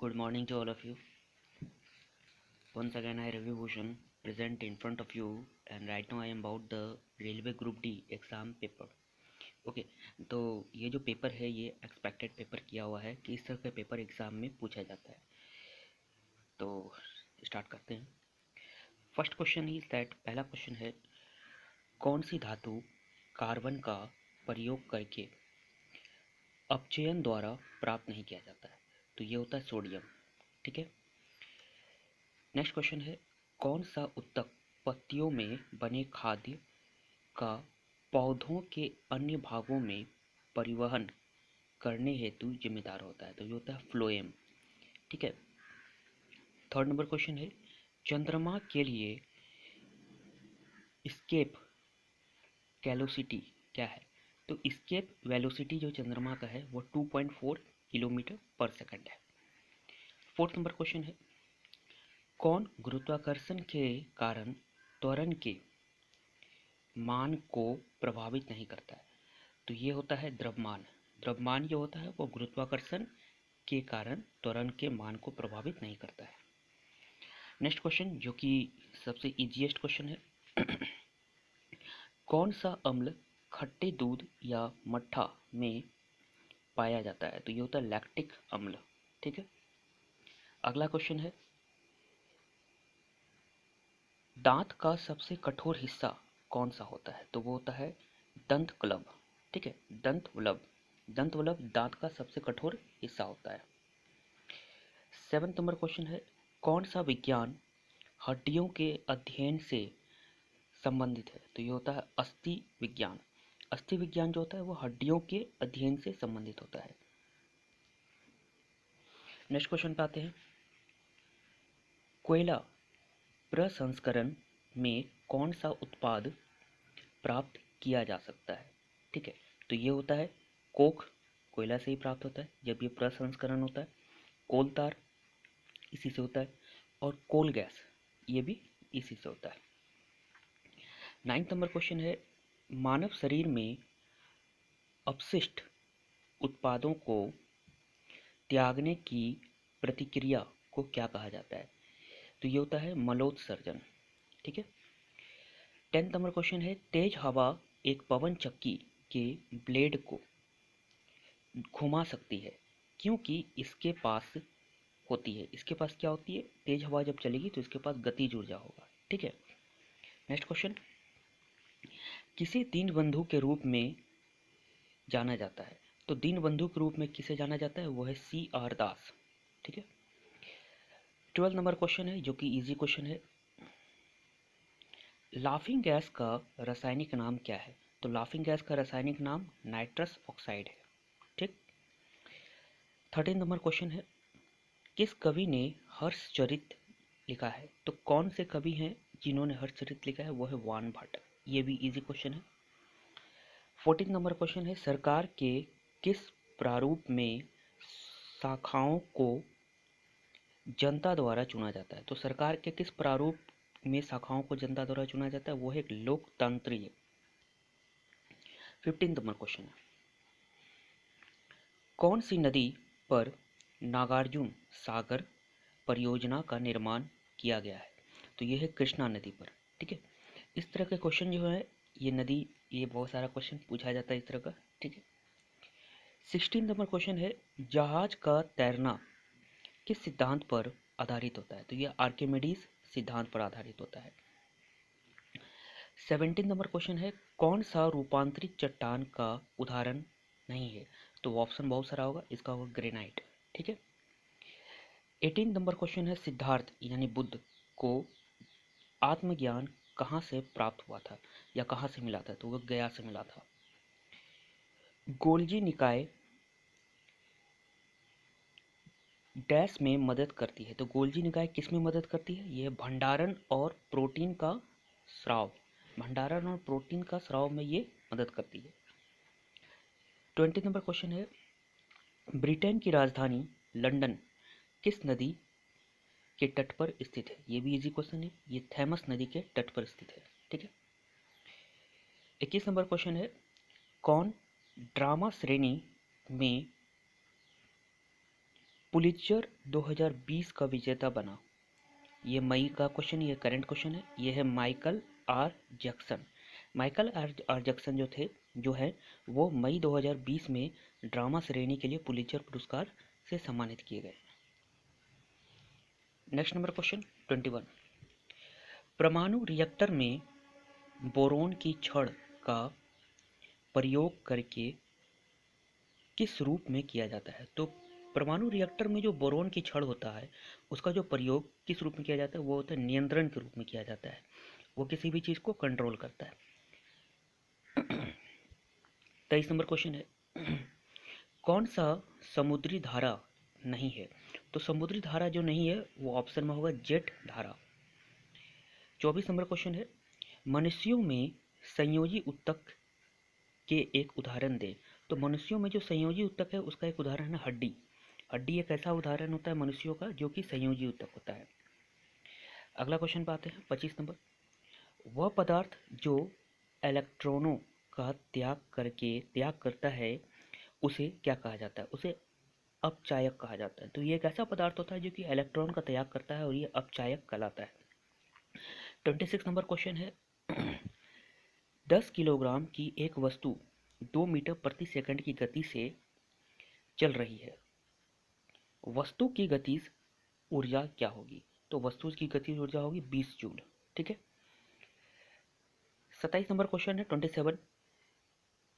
Good morning to all of you. Once again, I Ravi Bhushan present in front of you, and right now I am about the Railway Group D exam paper. Okay, तो ये जो paper है ये expected paper किया हुआ है कि इस तरह का पेपर एग्ज़ाम में पूछा जाता है. तो स्टार्ट करते हैं. फर्स्ट क्वेश्चन इज दैट पहला क्वेश्चन है कौन सी धातु कार्बन का प्रयोग करके अपचयन द्वारा प्राप्त नहीं किया जाता है. तो ये होता है सोडियम. ठीक है. नेक्स्ट क्वेश्चन है कौन सा उत्तक पत्तियों में बने खाद्य का पौधों के अन्य भागों में परिवहन करने हेतु जिम्मेदार होता है. तो ये होता है फ्लोएम. ठीक है. थर्ड नंबर क्वेश्चन है चंद्रमा के लिए स्केप वेलोसिटी क्या है. तो स्केप वेलोसिटी जो चंद्रमा का है वो 2.4 किलोमीटर पर सेकंड है. फोर्थ नंबर क्वेश्चन है कौन गुरुत्वाकर्षण के कारण त्वरण के मान को प्रभावित नहीं करता है. तो ये होता है द्रव्यमान. द्रव्यमान जो होता है वो गुरुत्वाकर्षण के कारण त्वरण के मान को प्रभावित नहीं करता है. नेक्स्ट क्वेश्चन जो कि सबसे इजीएस्ट क्वेश्चन है कौन सा अम्ल खट्टे दूध या मट्ठा में पाया जाता है. तो ये होता है लैक्टिक अम्ल. ठीक है. अगला क्वेश्चन है दांत का सबसे कठोर हिस्सा कौन सा होता है. तो वो होता है दंत क्लब. ठीक है. दंत वल्लभ. दंत वल्लभ दांत का सबसे कठोर हिस्सा होता है. सेवंथ नंबर क्वेश्चन है कौन सा विज्ञान हड्डियों के अध्ययन से संबंधित है. तो ये होता है अस्थि विज्ञान. अस्थि विज्ञान जो होता है वो हड्डियों के अध्ययन से संबंधित होता है. नेक्स्ट क्वेश्चन पे आते हैं कोयला प्रसंस्करण में कौन सा उत्पाद प्राप्त किया जा सकता है. ठीक है. तो ये होता है कोक. कोयला से ही प्राप्त होता है जब ये प्रसंस्करण होता है. कोल तार इसी से होता है और कोल गैस ये भी इसी से होता है. नाइन्थ नंबर क्वेश्चन है मानव शरीर में अपशिष्ट उत्पादों को त्यागने की प्रतिक्रिया को क्या कहा जाता है. तो ये होता है मलोत्सर्जन. ठीक है. टेंथ नंबर क्वेश्चन है तेज हवा एक पवन चक्की के ब्लेड को घुमा सकती है क्योंकि इसके पास होती है. इसके पास क्या होती है. तेज हवा जब चलेगी तो इसके पास गतिज ऊर्जा होगा. ठीक है. नेक्स्ट क्वेश्चन किसे दीनबंधु के रूप में जाना जाता है. तो दीनबंधु के रूप में किसे जाना जाता है वो है C.R. दास. ठीक है. 12 नंबर क्वेश्चन है जो कि इजी क्वेश्चन है लाफिंग गैस का रासायनिक नाम क्या है. तो लाफिंग गैस का रासायनिक नाम नाइट्रस ऑक्साइड है. ठीक. 13 नंबर क्वेश्चन है किस कवि ने हर्षचरित लिखा है. तो कौन से कवि हैं जिन्होंने हर्षचरित लिखा है वो है वान भट्ट. ये भी इजी क्वेश्चन है. 14 नंबर क्वेश्चन है सरकार के किस प्रारूप में शाखाओं को जनता द्वारा चुना जाता है. तो सरकार के किस प्रारूप में शाखाओं को जनता द्वारा चुना जाता है वो है एक लोकतंत्रीय. 15 नंबर क्वेश्चन है कौन सी नदी पर नागार्जुन सागर परियोजना का निर्माण किया गया है. तो ये है कृष्णा नदी पर. ठीक है. इस तरह के क्वेश्चन जो है ये नदी ये बहुत सारा क्वेश्चन पूछा जाता है इस तरह का. ठीक है. 16 नंबर क्वेश्चन है जहाज का तैरना किस सिद्धांत पर आधारित होता है. तो ये आर्किमिडीज सिद्धांत पर आधारित होता है. 17 नंबर क्वेश्चन है कौन सा रूपांतरित चट्टान का उदाहरण नहीं है. तो ऑप्शन बहुत सारा होगा इसका होगा ग्रेनाइट. ठीक है. 18 नंबर क्वेश्चन है सिद्धार्थ यानी बुद्ध को आत्मज्ञान कहाँ से प्राप्त हुआ था या कहाँ से मिला था. तो वह गया से मिला था. गोल्जी निकाय डैश में मदद करती है. तो गोल्जी निकाय किस में मदद करती है. यह भंडारण और प्रोटीन का स्राव. भंडारण और प्रोटीन का स्राव में ये मदद करती है. 20 नंबर क्वेश्चन है ब्रिटेन की राजधानी लंदन किस नदी के तट पर स्थित है. ये भी इजी क्वेश्चन है. ये थेमस नदी के तट पर स्थित है. ठीक है. 21 नंबर क्वेश्चन है कौन ड्रामा श्रेणी में पुलित्जर 2020 का विजेता बना? ये मई का क्वेश्चन, ये करंट क्वेश्चन है। ये है Michael are Jackson. Michael are Jackson जो है वो मई 2020 में ड्रामा श्रेणी के लिए पुलित्जर पुरस्कार से सम्मानित किए गए। Next number question 21। परमाणु रिएक्टर में बोरोन की छड़ का प्रयोग करके किस रूप में किया जाता है? तो परमाणु रिएक्टर में जो बोरोन की छड़ होता है उसका जो प्रयोग किस रूप में किया जाता है? वो होता है नियंत्रण के रूप में किया जाता है। वो किसी भी चीज़ को कंट्रोल करता है। 23 नंबर क्वेश्चन है कौन सा समुद्री धारा नहीं है? तो समुद्री धारा जो नहीं है वो ऑप्शन में होगा जेट धारा। 24 नंबर क्वेश्चन है मनुष्यों में संयोजी ऊतक के एक उदाहरण दें। तो मनुष्यों में जो संयोजी ऊतक है उसका एक उदाहरण है हड्डी। हड्डी एक ऐसा उदाहरण होता है मनुष्यों का जो कि संयोजी ऊतक होता है। अगला क्वेश्चन पे आते हैं 25 नंबर। वह पदार्थ जो इलेक्ट्रॉनों का त्याग करता है उसे क्या कहा जाता है? उसे अपचायक कहा जाता है। तो ये एक ऐसा पदार्थ होता है जो कि इलेक्ट्रॉन का त्याग करता है और ये अपचायक कहलाता है। 26 नंबर क्वेश्चन है 10 किलोग्राम की एक वस्तु 2 मीटर प्रति सेकंड की गति से चल रही है। वस्तु की गतिज ऊर्जा क्या होगी? तो वस्तु की गतिज ऊर्जा होगी 20 जूल। ठीक है। 27 नंबर क्वेश्चन है 27।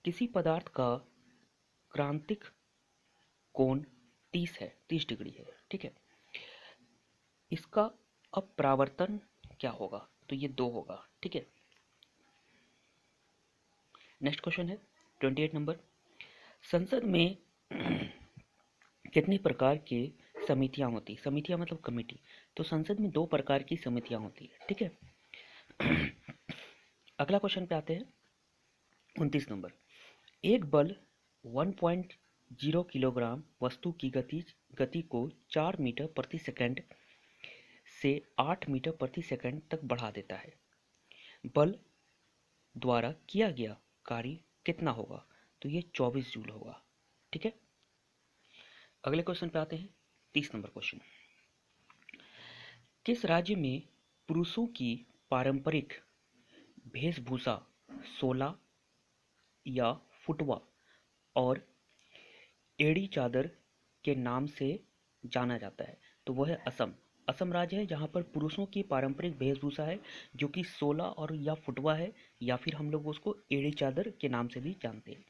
किसी पदार्थ का क्रांतिक कोण 30 है, 30 डिग्री है। ठीक है। इसका अपरावर्तन क्या होगा? तो ये 2 होगा। ठीक है। नेक्स्ट क्वेश्चन है 28 नंबर। संसद में कितनी प्रकार की समितियां होती? समितियां मतलब कमेटी। तो संसद में 2 प्रकार की समितियां होती है। ठीक है। अगला क्वेश्चन पे आते हैं 29 नंबर। एक बल 1.0 किलोग्राम वस्तु की गति को 4 मीटर प्रति सेकंड से 8 मीटर प्रति सेकंड तक बढ़ा देता है। बल द्वारा किया गया कार्य कितना होगा? तो ये 24 जूल होगा। ठीक है। अगले क्वेश्चन पे आते हैं 30 नंबर क्वेश्चन। किस राज्य में पुरुषों की पारंपरिक वेशभूषा सोला या फुटवा और एड़ी चादर के नाम से जाना जाता है? तो वह है असम। असम राज्य है जहाँ पर पुरुषों की पारंपरिक वेशभूषा है जो कि सोला और या फुटवा है, या फिर हम लोग उसको एड़ी चादर के नाम से भी जानते हैं।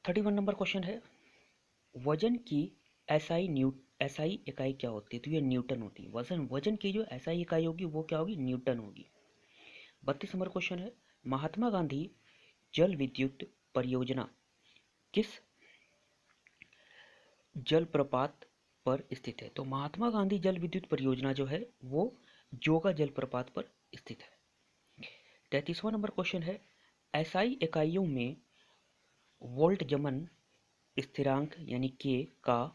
31 नंबर क्वेश्चन है वजन की एसआई इकाई क्या होती है? तो ये न्यूटन होती है। वजन की जो एसआई इकाई होगी वो क्या होगी? न्यूटन होगी। 32 नंबर क्वेश्चन है महात्मा गांधी जल विद्युत परियोजना किस जलप्रपात पर स्थित है? तो महात्मा गांधी जल विद्युत परियोजना जो है वो जोगा जलप्रपात पर स्थित है। 33वां नंबर क्वेश्चन है एसआई इकाइयों में वोल्टजमन स्थिरांक यानी के का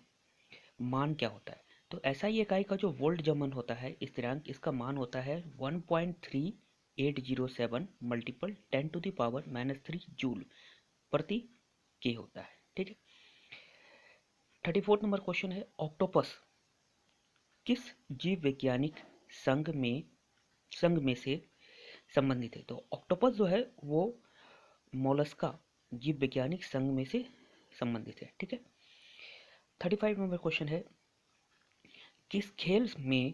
मान क्या होता है? तो एसआई इकाई का जो वोल्टजमन होता है स्थिरांक, इसका मान होता है 1.3807 मल्टीपल 10⁻³ जूल प्रति के होता है। ठीक है। 34 नंबर क्वेश्चन है ऑक्टोपस किस जीव वैज्ञानिक संघ में से संबंधित है? तो ऑक्टोपस जो है वो मोलस्का जीव वैज्ञानिक संघ में से संबंधित है। ठीक है। 35 नंबर क्वेश्चन है किस खेल में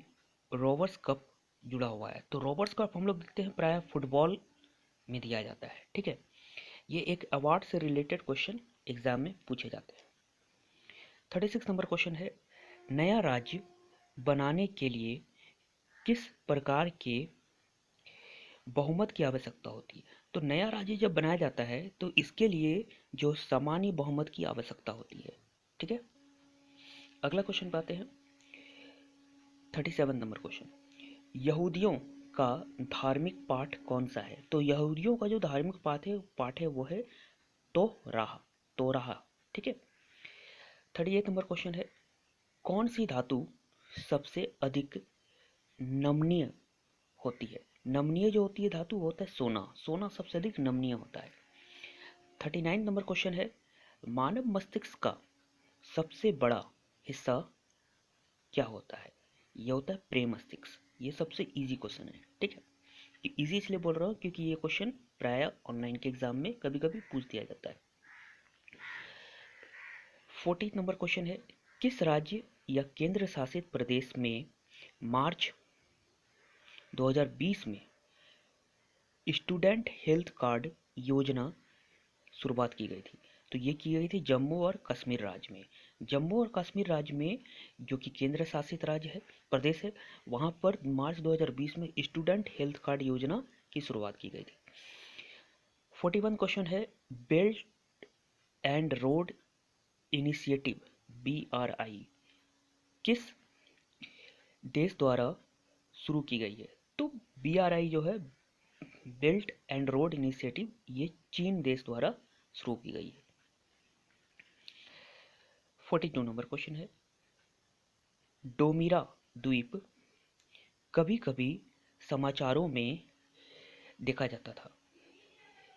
रोवर्स कप जुड़ा हुआ है? तो रोवर्स कप हम लोग देखते हैं प्राय फुटबॉल में दिया जाता है। ठीक है। ये एक अवार्ड से रिलेटेड क्वेश्चन एग्जाम में पूछे जाते हैं। 36 नंबर क्वेश्चन है नया राज्य बनाने के लिए किस प्रकार के बहुमत की आवश्यकता होती है? तो नया राज्य जब बनाया जाता है तो इसके लिए जो सामान्य बहुमत की आवश्यकता होती है। ठीक है। अगला क्वेश्चन पे आते हैं 37 नंबर क्वेश्चन यहूदियों का धार्मिक पाठ कौन सा है? तो यहूदियों का जो धार्मिक पाठ है वो है तोराह। ठीक है। 38 नंबर क्वेश्चन है कौन सी धातु सबसे अधिक नमनीय होती है? नमनीय जो होती है धातु वो होता है सोना। सोना सबसे अधिक नमनीय होता है। 39 नंबर क्वेश्चन है मानव मस्तिष्क का सबसे बड़ा हिस्सा क्या होता है? ये होता है प्रेम मस्तिष्क। ये सबसे इजी क्वेश्चन है, ठीक है। इजी इसलिए बोल रहा हूँ क्योंकि ये क्वेश्चन प्राय ऑनलाइन के एग्जाम में कभी कभी पूछ दिया जाता है। 14 नंबर क्वेश्चन है, किस राज्य या केंद्र शासित प्रदेश में मार्च 2020 में स्टूडेंट हेल्थ कार्ड योजना शुरुआत की गई थी? तो ये की गई थी जम्मू और कश्मीर राज्य में। जम्मू और कश्मीर राज्य में, जो कि केंद्र शासित राज्य है, प्रदेश है, वहां पर मार्च 2020 में स्टूडेंट हेल्थ कार्ड योजना की शुरुआत की गई थी। 41 क्वेश्चन है, belt and road initiative BRI किस देश द्वारा शुरू की गई है? तो BRI जो है, बेल्ट एंड रोड इनिशिएटिव, ये चीन देश द्वारा शुरू की गई है। 42 नंबर क्वेश्चन है, डोमिरा द्वीप कभी कभी समाचारों में देखा जाता था,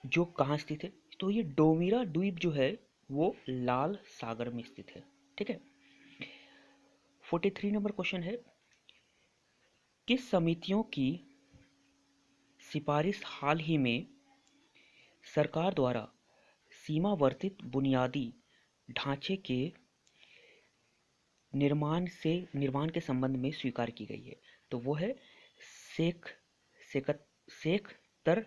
जो कहाँ स्थित है? तो ये डोमिरा द्वीप जो है वो लाल सागर में स्थित है, ठीक है। 43 नंबर क्वेश्चन है, किस समितियों की सिफारिश हाल ही में सरकार द्वारा सीमावर्तित बुनियादी ढांचे के निर्माण के संबंध में स्वीकार की गई है? तो वो है शेख शेखत शेखतर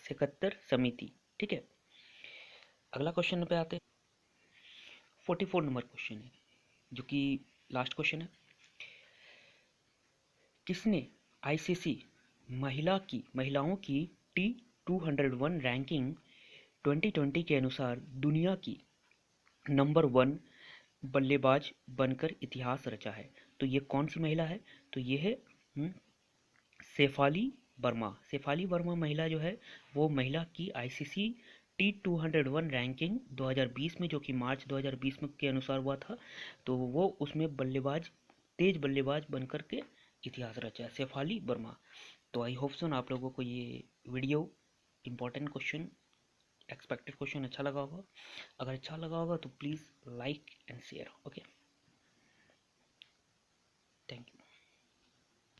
सेकत्तर समिति, ठीक है। अगला क्वेश्चन पे आते हैं। 44 नंबर क्वेश्चन है, जो कि लास्ट क्वेश्चन है, किसने ICC महिलाओं की T201 रैंकिंग 2020 के अनुसार दुनिया की नंबर 1 बल्लेबाज बनकर इतिहास रचा है? तो ये कौन सी महिला है? तो ये है शेफाली वर्मा। शेफाली वर्मा महिला जो है, वो महिला की ICC T201 रैंकिंग 2020 में, जो कि मार्च 2020 में के अनुसार हुआ था, तो वो उसमें तेज बल्लेबाज बनकर के इतिहास रचा है, शेफाली वर्मा। तो आई होप सो आप लोगों को ये video important question, expected question अच्छा लगा होगा। अगर अच्छा लगा होगा तो please like and share. Okay, thank you.